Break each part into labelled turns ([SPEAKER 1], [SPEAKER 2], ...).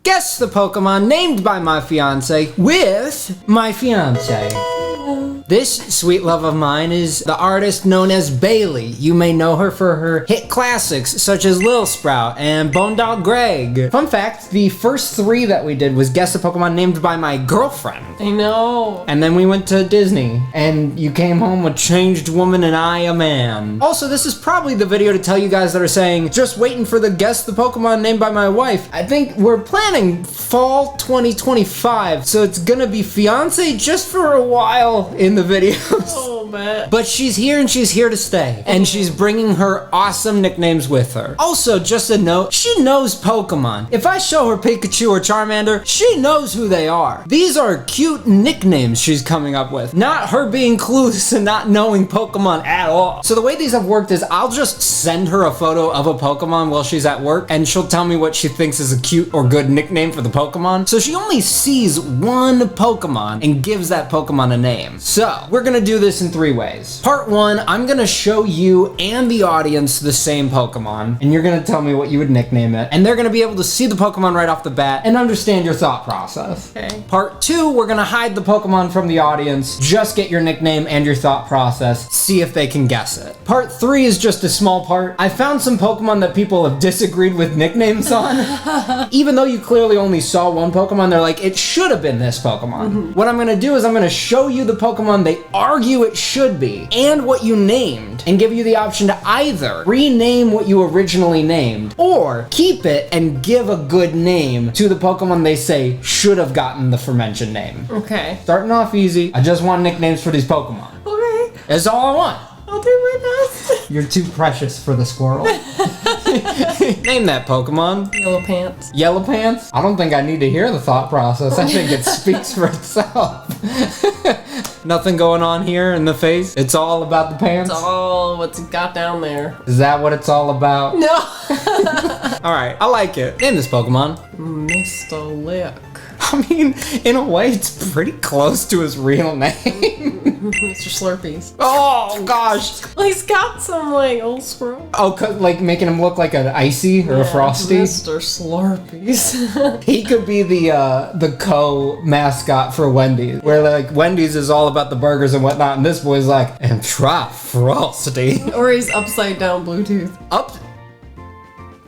[SPEAKER 1] Guess the Pokemon named by my fiance with my fiance. This sweet love of mine is the artist known as Bailey. You may know her for her hit classics such as Lil Sprout and Bone Dog Greg. Fun fact, the first 3 that we did was guess a Pokemon named by my girlfriend.
[SPEAKER 2] I know.
[SPEAKER 1] And then we went to Disney and you came home a changed woman and I a man. Also, this is probably the video to tell you guys that are saying, just waiting for the guess the Pokemon named by my wife. I think we're planning fall 2025, so it's gonna be Fiancee just for a while in the videos.
[SPEAKER 2] Oh, man.
[SPEAKER 1] But she's here and she's here to stay. And she's bringing her awesome nicknames with her. Also, just a note, she knows Pokemon. If I show her Pikachu or Charmander, she knows who they are. These are cute nicknames she's coming up with. Not her being clueless and not knowing Pokemon at all. So the way these have worked is I'll just send her a photo of a Pokemon while she's at work and she'll tell me what she thinks is a cute or good nickname for the Pokemon. So she only sees one Pokemon and gives that Pokemon a name. So we're gonna do this in 3 ways. Part 1, I'm gonna show you and the audience the same Pokemon, and you're gonna tell me what you would nickname it, and they're gonna be able to see the Pokemon right off the bat and understand your thought process.
[SPEAKER 2] Okay.
[SPEAKER 1] Part 2, we're gonna hide the Pokemon from the audience, just get your nickname and your thought process, see if they can guess it. Part 3 is just a small part. I found some Pokemon that people have disagreed with nicknames on. Even though you clearly only saw one Pokemon, they're like, it should have been this Pokemon. What I'm gonna do is I'm gonna show you the Pokemon they argue it should be, and what you named, and give you the option to either rename what you originally named, or keep it and give a good name to the Pokemon they say should have gotten the aforementioned name.
[SPEAKER 2] Okay.
[SPEAKER 1] Starting off easy, I just want nicknames for these Pokemon.
[SPEAKER 2] Okay.
[SPEAKER 1] That's all I want.
[SPEAKER 2] I'll do my best.
[SPEAKER 1] You're too precious for the squirrel. Name that Pokemon.
[SPEAKER 2] Yellow Pants.
[SPEAKER 1] Yellow Pants? I don't think I need to hear the thought process. I think it speaks for itself. Nothing going on here in the face? It's all about the pants?
[SPEAKER 2] It's all what's got down there.
[SPEAKER 1] Is that what it's all about?
[SPEAKER 2] No.
[SPEAKER 1] Alright, I like it. Name this Pokemon.
[SPEAKER 2] Mr. Lick.
[SPEAKER 1] I mean, in a way, it's pretty close to his real name.
[SPEAKER 2] Mr. Slurpees.
[SPEAKER 1] Oh, gosh.
[SPEAKER 2] Well, he's got some, like, old squirrel.
[SPEAKER 1] Oh, like making him look like an Icy or a Frosty?
[SPEAKER 2] Mr. Slurpees.
[SPEAKER 1] He could be the co-mascot for Wendy's, where like Wendy's is all about the burgers and whatnot, and this boy's like, and try Frosty.
[SPEAKER 2] Or he's upside down Bluetooth.
[SPEAKER 1] Up.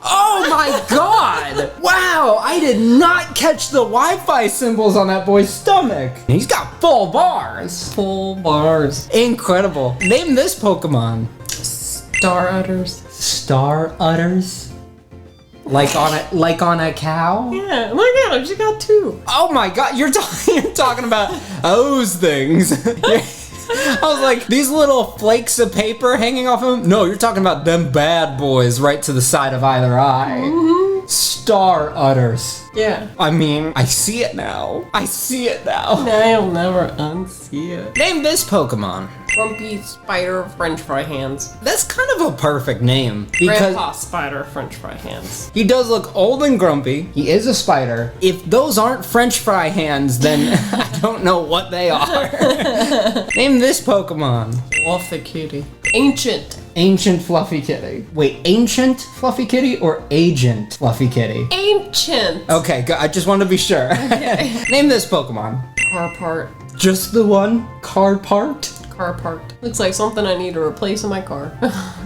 [SPEAKER 1] Oh my god! Wow, I did not catch the Wi-Fi symbols on that boy's stomach. He's got full bars.
[SPEAKER 2] Full bars.
[SPEAKER 1] Incredible. Name this Pokemon.
[SPEAKER 2] Star Udders.
[SPEAKER 1] Star Udders? Like on a cow?
[SPEAKER 2] Yeah, look at him. She got 2.
[SPEAKER 1] Oh my god, you're talking about those things. I was like, these little flakes of paper hanging off him? No, you're talking about them bad boys right to the side of either eye. Mm-hmm. Star Udders.
[SPEAKER 2] Yeah.
[SPEAKER 1] I mean, I see it now. I see it now.
[SPEAKER 2] I'll never unsee it.
[SPEAKER 1] Name this Pokemon.
[SPEAKER 2] Grumpy Spider French Fry Hands.
[SPEAKER 1] That's kind of a perfect name. Because
[SPEAKER 2] Grandpa Spider French Fry Hands.
[SPEAKER 1] he does look old and grumpy. He is a spider. If those aren't French fry hands, then I don't know what they are. Name this Pokemon.
[SPEAKER 2] Fluffy Kitty. Ancient.
[SPEAKER 1] Ancient Fluffy Kitty. Wait, Ancient Fluffy Kitty or Agent Fluffy Kitty?
[SPEAKER 2] Ancient.
[SPEAKER 1] Okay, I just want to be sure.
[SPEAKER 2] Okay.
[SPEAKER 1] Name this Pokemon.
[SPEAKER 2] Car part.
[SPEAKER 1] Just the one? Car part?
[SPEAKER 2] Car part. Looks like something I need to replace in my car.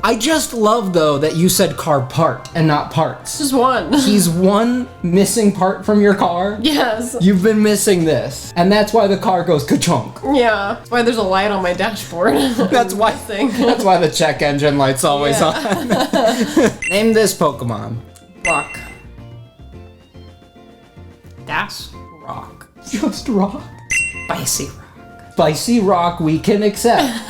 [SPEAKER 1] I just love, though, that you said car part and not parts.
[SPEAKER 2] Just one.
[SPEAKER 1] He's one missing part from your car?
[SPEAKER 2] Yes.
[SPEAKER 1] You've been missing this. And that's why the car goes ka-chunk.
[SPEAKER 2] Yeah. That's why there's a light on my dashboard.
[SPEAKER 1] That's why the check engine light's always on. Name this Pokemon.
[SPEAKER 2] Rock. Dash. Rock.
[SPEAKER 1] Just rock.
[SPEAKER 2] Spicy rock.
[SPEAKER 1] Spicy rock we can accept.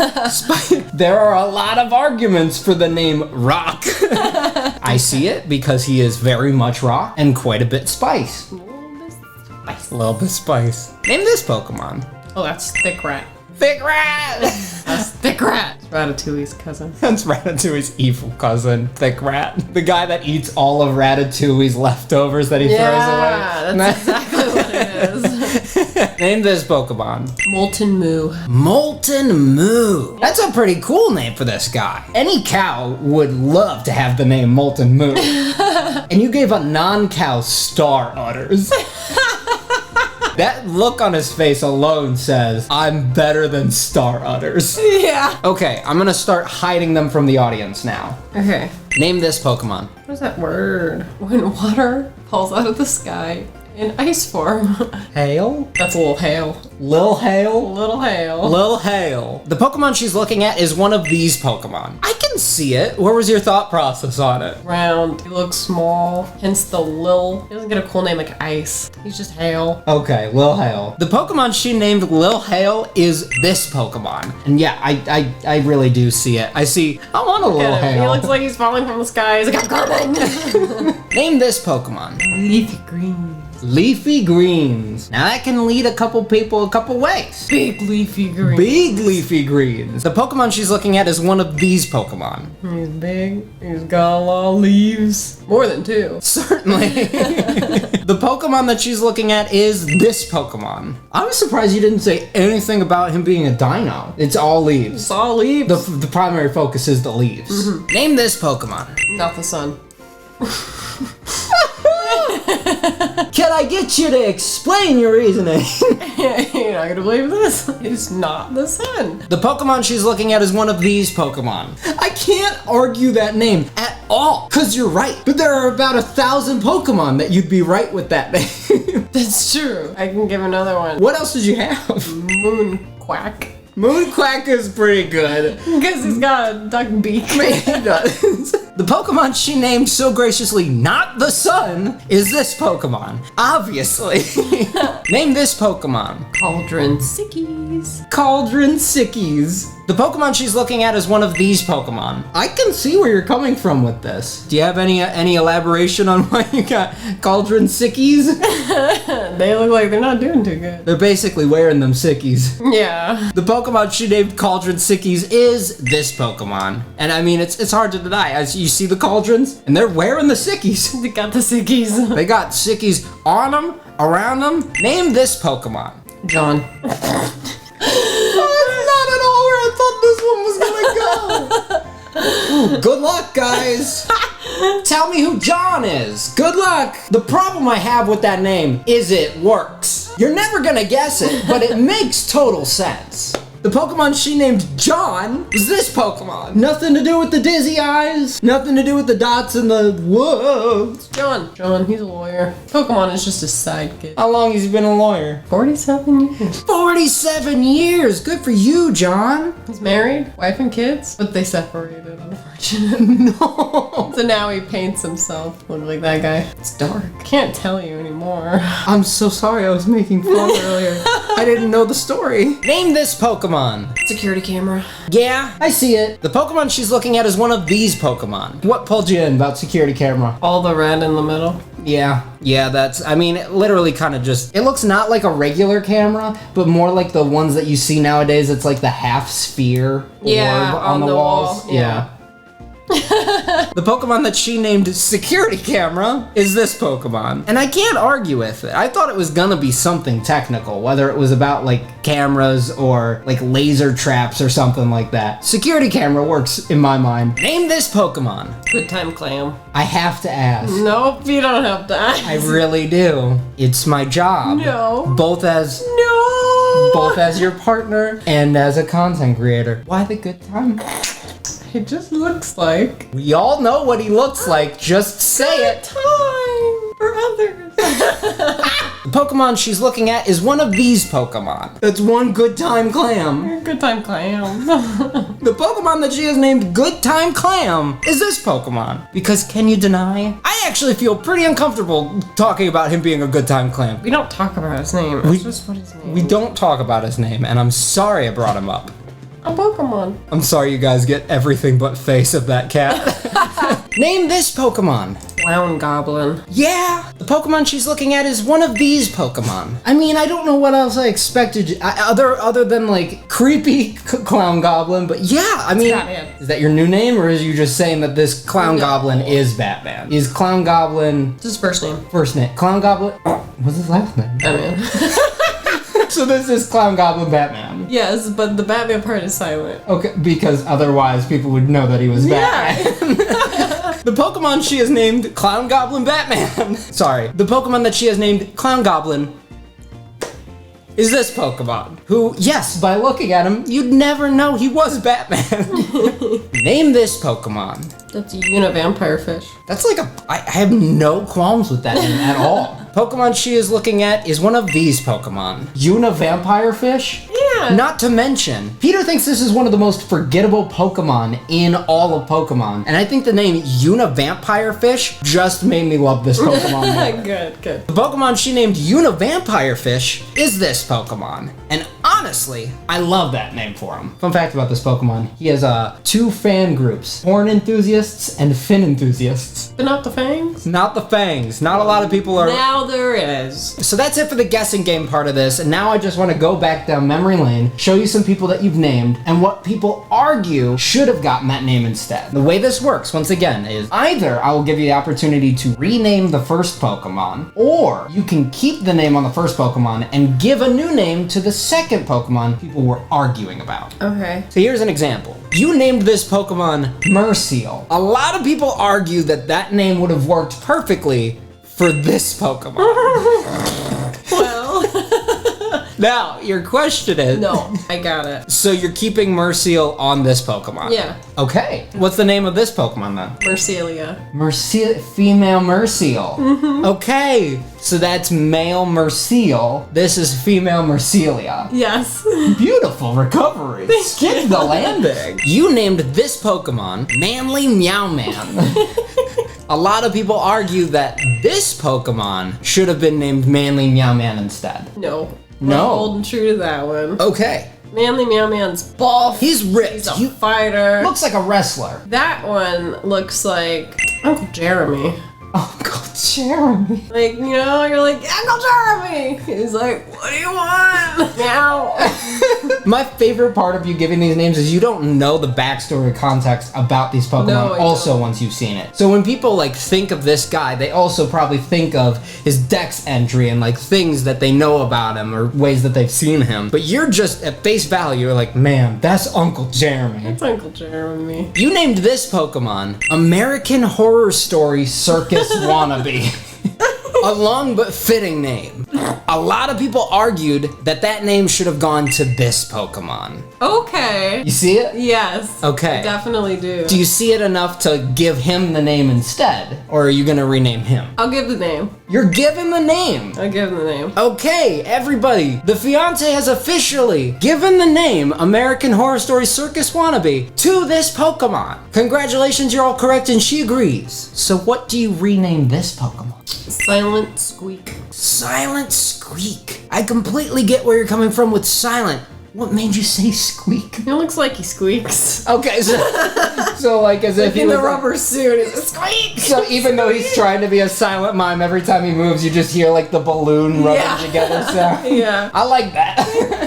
[SPEAKER 1] There are a lot of arguments for the name Rock. I see it because he is very much rock and quite a bit spice.
[SPEAKER 2] A little bit spicy.
[SPEAKER 1] A little bit spice. Name this Pokemon.
[SPEAKER 2] Oh, that's Thick Rat.
[SPEAKER 1] Thick Rat!
[SPEAKER 2] That's Thick Rat. It's Ratatouille's cousin.
[SPEAKER 1] That's Ratatouille's evil cousin, Thick Rat. The guy that eats all of Ratatouille's leftovers that he throws away.
[SPEAKER 2] Yeah, that's exactly what it is.
[SPEAKER 1] Name this Pokemon.
[SPEAKER 2] Molten Moo.
[SPEAKER 1] Molten Moo. That's a pretty cool name for this guy. Any cow would love to have the name Molten Moo. And you gave a non-cow Star Udders. That look on his face alone says, I'm better than Star Udders.
[SPEAKER 2] Yeah.
[SPEAKER 1] Okay, I'm gonna start hiding them from the audience now.
[SPEAKER 2] Okay.
[SPEAKER 1] Name this Pokemon.
[SPEAKER 2] What is that word? When water falls out of the sky in ice form.
[SPEAKER 1] Hail?
[SPEAKER 2] That's a little hail.
[SPEAKER 1] Lil Hail?
[SPEAKER 2] Little hail.
[SPEAKER 1] Lil Hail. The Pokemon she's looking at is one of these Pokemon. I can see it. What was your thought process on it?
[SPEAKER 2] Round. He looks small. Hence the Lil. He doesn't get a cool name like Ice. He's just hail.
[SPEAKER 1] Okay, Lil Hail. The Pokemon she named Lil Hail is this Pokemon. And yeah, I really do see it. I want a Lil Hail.
[SPEAKER 2] He looks like he's falling from the sky. He's like, I'm coming.
[SPEAKER 1] Name this Pokemon.
[SPEAKER 2] Leafy green.
[SPEAKER 1] Leafy Greens. Now that can lead a couple people a couple ways.
[SPEAKER 2] Big leafy green.
[SPEAKER 1] Big Leafy Greens. The Pokemon she's looking at is one of these Pokemon.
[SPEAKER 2] He's big. He's got a lot of leaves. More than 2.
[SPEAKER 1] Certainly. The Pokemon that she's looking at is this Pokemon. I was surprised you didn't say anything about him being a dino. It's all leaves.
[SPEAKER 2] It's all leaves.
[SPEAKER 1] The primary focus is the leaves. Name this Pokemon.
[SPEAKER 2] Not the sun.
[SPEAKER 1] Can I get you to explain your reasoning?
[SPEAKER 2] You're not gonna believe this. It's not the sun.
[SPEAKER 1] The Pokemon she's looking at is one of these Pokemon. I can't argue that name at all, because you're right. But there are about 1,000 Pokemon that you'd be right with that name.
[SPEAKER 2] That's true. I can give another one.
[SPEAKER 1] What else did you have?
[SPEAKER 2] Moonquack.
[SPEAKER 1] Moonquack is pretty good.
[SPEAKER 2] Because he's got a duck beak.
[SPEAKER 1] He does. The Pokemon she named so graciously not the sun is this Pokemon. Obviously. Name this Pokemon.
[SPEAKER 2] Cauldron Sickies.
[SPEAKER 1] Cauldron Sickies. The Pokemon she's looking at is one of these Pokemon. I can see where you're coming from with this. Do you have any elaboration on why you got Cauldron Sickies?
[SPEAKER 2] They look like they're not doing too good.
[SPEAKER 1] They're basically wearing them sickies.
[SPEAKER 2] Yeah.
[SPEAKER 1] The Pokemon she named Cauldron Sickies is this Pokemon. And I mean, it's hard to deny. As you see the cauldrons, and they're wearing the sickies.
[SPEAKER 2] They got the Sickies.
[SPEAKER 1] They got sickies on them, around them. Name this Pokemon.
[SPEAKER 2] John.
[SPEAKER 1] Not at all where I thought this one was gonna go. Ooh, good luck, guys. Tell me who John is. Good luck. The problem I have with that name is it works. You're never gonna guess it, but it makes total sense. The Pokemon she named John was this Pokemon. Nothing to do with the dizzy eyes. Nothing to do with the dots in the woods.
[SPEAKER 2] John, he's a lawyer. Pokemon is just a sidekick.
[SPEAKER 1] How long has he been a lawyer?
[SPEAKER 2] 47 years.
[SPEAKER 1] 47 years. Good for you, John.
[SPEAKER 2] He's married, wife and kids, but they separated, unfortunately.
[SPEAKER 1] No.
[SPEAKER 2] So now he paints himself. Look like that guy. It's dark. Can't tell you anymore.
[SPEAKER 1] I'm so sorry I was making fun earlier. I didn't know the story. Name this Pokemon.
[SPEAKER 2] Security camera.
[SPEAKER 1] Yeah, I see it. The Pokemon she's looking at is one of these Pokemon. What pulled you in about security camera?
[SPEAKER 2] All the red in the middle.
[SPEAKER 1] Yeah, I mean, it literally kind of just, it looks not like a regular camera, but more like the ones that you see nowadays. It's like the half sphere orb on the walls.
[SPEAKER 2] Wall. Yeah.
[SPEAKER 1] The Pokemon that she named Security Camera is this Pokemon. And I can't argue with it. I thought it was gonna be something technical, whether it was about like cameras or like laser traps or something like that. Security Camera works in my mind. Name this Pokemon.
[SPEAKER 2] Good time clam.
[SPEAKER 1] I have to ask.
[SPEAKER 2] Nope, you don't have to ask.
[SPEAKER 1] I really do. It's my job.
[SPEAKER 2] No.
[SPEAKER 1] Both as your partner and as a content creator. Why the good time?
[SPEAKER 2] He just looks like
[SPEAKER 1] We all know what he looks like. Just say it.
[SPEAKER 2] time for others.
[SPEAKER 1] The Pokemon she's looking at is one of these Pokemon. It's one Good Time Clam.
[SPEAKER 2] Good time clam.
[SPEAKER 1] The Pokemon that she has named Good Time Clam is this Pokemon. Because can you deny? I actually feel pretty uncomfortable talking about him being a Good Time Clam.
[SPEAKER 2] We don't talk about his name. It's just what his name.
[SPEAKER 1] We don't talk about his name, and I'm sorry I brought him up.
[SPEAKER 2] A Pokemon.
[SPEAKER 1] I'm sorry you guys get everything but face of that cat. Name this Pokemon.
[SPEAKER 2] Clown Goblin.
[SPEAKER 1] Yeah, the Pokemon she's looking at is one of these Pokemon. I mean, I don't know what else I expected, other than like creepy Clown Goblin, but yeah, I mean, is that your new name, or is you just saying that this Clown Goblin is Batman? Is Clown Goblin...
[SPEAKER 2] It's his first name.
[SPEAKER 1] First name. Clown Goblin... What's his last name?
[SPEAKER 2] Batman.
[SPEAKER 1] So this is Clown Goblin Batman.
[SPEAKER 2] Yes, but the Batman part is silent.
[SPEAKER 1] Okay, because otherwise people would know that he was Batman. The Pokemon she has named Clown Goblin Batman. Sorry. The Pokemon that she has named Clown Goblin is this Pokemon, who, yes, by looking at him, you'd never know he was Batman. Name this Pokemon.
[SPEAKER 2] That's a Univampire fish.
[SPEAKER 1] That's like I have no qualms with that name at all. Pokemon she is looking at is one of these Pokemon. Univampire fish?
[SPEAKER 2] Yeah.
[SPEAKER 1] Not to mention, Peter thinks this is one of the most forgettable Pokemon in all of Pokemon. And I think the name Univampire fish just made me love this Pokemon more.
[SPEAKER 2] Good.
[SPEAKER 1] The Pokemon she named Univampire fish is this Pokemon. And honestly, I love that name for him. Fun fact about this Pokemon, he has two fan groups, horn enthusiasts and fin enthusiasts.
[SPEAKER 2] But not the fangs?
[SPEAKER 1] Not the fangs. Not a lot of people are...
[SPEAKER 2] Now there is.
[SPEAKER 1] So that's it for the guessing game part of this, and now I just want to go back down memory lane, show you some people that you've named, and what people argue should have gotten that name instead. The way this works, once again, is either I will give you the opportunity to rename the first Pokemon, or you can keep the name on the first Pokemon and give a new name to the second Pokemon people were arguing about.
[SPEAKER 2] Okay.
[SPEAKER 1] So here's an example. You named this Pokemon Merseal. A lot of people argue that that name would have worked perfectly for this Pokemon.
[SPEAKER 2] Well.
[SPEAKER 1] Now, your question is...
[SPEAKER 2] No, I got it.
[SPEAKER 1] So you're keeping Merseal on this Pokemon?
[SPEAKER 2] Yeah.
[SPEAKER 1] Okay. What's the name of this Pokemon then?
[SPEAKER 2] Mercelia.
[SPEAKER 1] Female Merseal. Mm-hmm. Okay. So that's male Merseal. This is female Mercelia.
[SPEAKER 2] Yes.
[SPEAKER 1] Beautiful recovery. Skip the landing. You named this Pokemon Manly Meowman. A lot of people argue that this Pokemon should have been named Manly Meowman instead.
[SPEAKER 2] No.
[SPEAKER 1] No.
[SPEAKER 2] I'm holding true to that one.
[SPEAKER 1] Okay.
[SPEAKER 2] Manly Meowman's buff.
[SPEAKER 1] He's ripped.
[SPEAKER 2] He's a fighter.
[SPEAKER 1] Looks like a wrestler.
[SPEAKER 2] That one looks like Uncle Jeremy.
[SPEAKER 1] Uncle Jeremy.
[SPEAKER 2] Like, you know, you're like, Uncle Jeremy! He's like, what do you want? Meow.
[SPEAKER 1] My favorite part of you giving these names is you don't know the backstory or context about these Pokemon once you've seen it. So when people like think of this guy, they also probably think of his Dex entry and like things that they know about him or ways that they've seen him. But you're just at face value, you're like, man, that's Uncle Jeremy.
[SPEAKER 2] That's Uncle Jeremy.
[SPEAKER 1] You named this Pokemon American Horror Story Circus Wannabe. A long but fitting name. A lot of people argued that that name should have gone to this Pokemon.
[SPEAKER 2] Okay.
[SPEAKER 1] You see it?
[SPEAKER 2] Yes.
[SPEAKER 1] Okay.
[SPEAKER 2] I definitely do.
[SPEAKER 1] Do you see it enough to give him the name instead? Or are you gonna rename him?
[SPEAKER 2] I'll give the name.
[SPEAKER 1] You're giving the name.
[SPEAKER 2] I'll give the name.
[SPEAKER 1] Okay, everybody. The fiance has officially given the name American Horror Story Circus Wannabe to this Pokemon. Congratulations, you're all correct and she agrees. So what do you rename this Pokemon?
[SPEAKER 2] Silent Squeak.
[SPEAKER 1] Silent Squeak. I completely get where you're coming from with silent. What made you say squeak?
[SPEAKER 2] It looks like he squeaks.
[SPEAKER 1] Okay, so like as if he
[SPEAKER 2] in
[SPEAKER 1] was
[SPEAKER 2] the rubber suit, it's a squeak.
[SPEAKER 1] So even though he's trying to be a silent mime, every time he moves, you just hear like the balloon rubbing together sound.
[SPEAKER 2] Yeah.
[SPEAKER 1] I like that.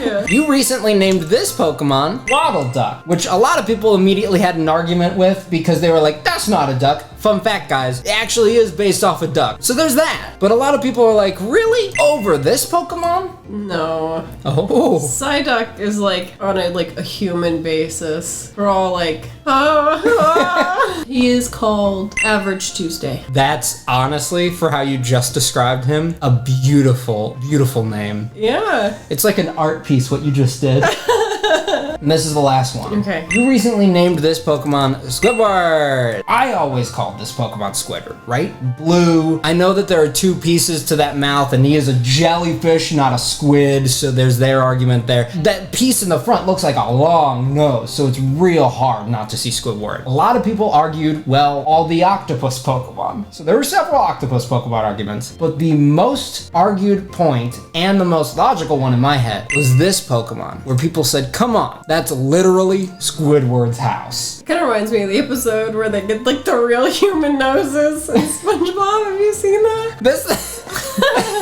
[SPEAKER 2] Yeah.
[SPEAKER 1] You recently named this Pokemon Waddle Duck, which a lot of people immediately had an argument with because they were like, that's not a duck. Fun fact, guys, it actually is based off a duck. So there's that. But a lot of people are like, really? Over this Pokemon?
[SPEAKER 2] No.
[SPEAKER 1] Oh.
[SPEAKER 2] Psyduck is like on a human basis. We're all like, He is called Average Tuesday.
[SPEAKER 1] That's honestly, for how you just described him, a beautiful, beautiful name.
[SPEAKER 2] Yeah.
[SPEAKER 1] It's like an art piece, what you just did. And this is the last one.
[SPEAKER 2] Okay.
[SPEAKER 1] You recently named this Pokemon Squidward. I always called this Pokemon Squidward, right? Blue. I know that there are two pieces to that mouth, and he is a jellyfish, not a squid, so there's their argument there. That piece in the front looks like a long nose, so it's real hard not to see Squidward. A lot of people argued, well, all the octopus Pokemon. So there were several octopus Pokemon arguments, but the most argued point and the most logical one in my head was this Pokemon, where people said, come on, that's literally Squidward's house.
[SPEAKER 2] Kind of reminds me of the episode where they get like the real human noses in SpongeBob. Have you seen that?
[SPEAKER 1] This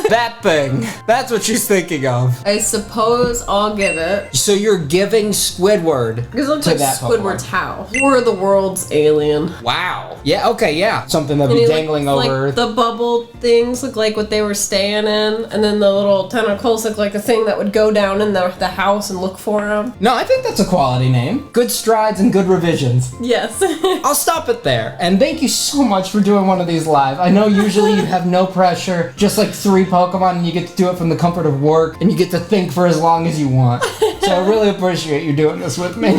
[SPEAKER 1] That thing. That's what she's thinking of.
[SPEAKER 2] I suppose I'll give it.
[SPEAKER 1] So you're giving Squidward
[SPEAKER 2] Because it looks
[SPEAKER 1] to
[SPEAKER 2] like
[SPEAKER 1] that
[SPEAKER 2] Squidward's
[SPEAKER 1] Pokemon.
[SPEAKER 2] house. Or the world's alien.
[SPEAKER 1] Wow. Yeah, okay, yeah. Something that'd
[SPEAKER 2] And
[SPEAKER 1] be
[SPEAKER 2] he
[SPEAKER 1] dangling
[SPEAKER 2] looks
[SPEAKER 1] over.
[SPEAKER 2] like the bubble things look like what they were staying in, and then the little tentacles look like the thing that would go down in the house and look for him.
[SPEAKER 1] No, I think that's a quality name. Good strides and good revisions.
[SPEAKER 2] Yes.
[SPEAKER 1] I'll stop it there. And thank you so much for doing one of these live. I know usually you have no pressure, just like 3 Pokemon, and you get to do it from the comfort of work, and you get to think for as long as you want. So I really appreciate you doing this with me.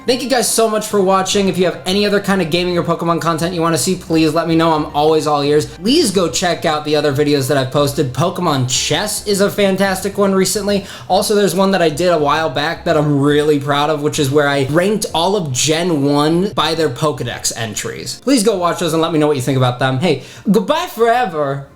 [SPEAKER 1] Thank you guys so much for watching. If you have any other kind of gaming or Pokemon content you want to see, please let me know. I'm always all ears. Please go check out the other videos that I've posted. Pokemon Chess is a fantastic one recently. Also, there's one that I did a while back that I'm really proud of, which is where I ranked all of Gen 1 by their Pokedex entries. Please go watch those and let me know what you think about them. Hey, goodbye forever.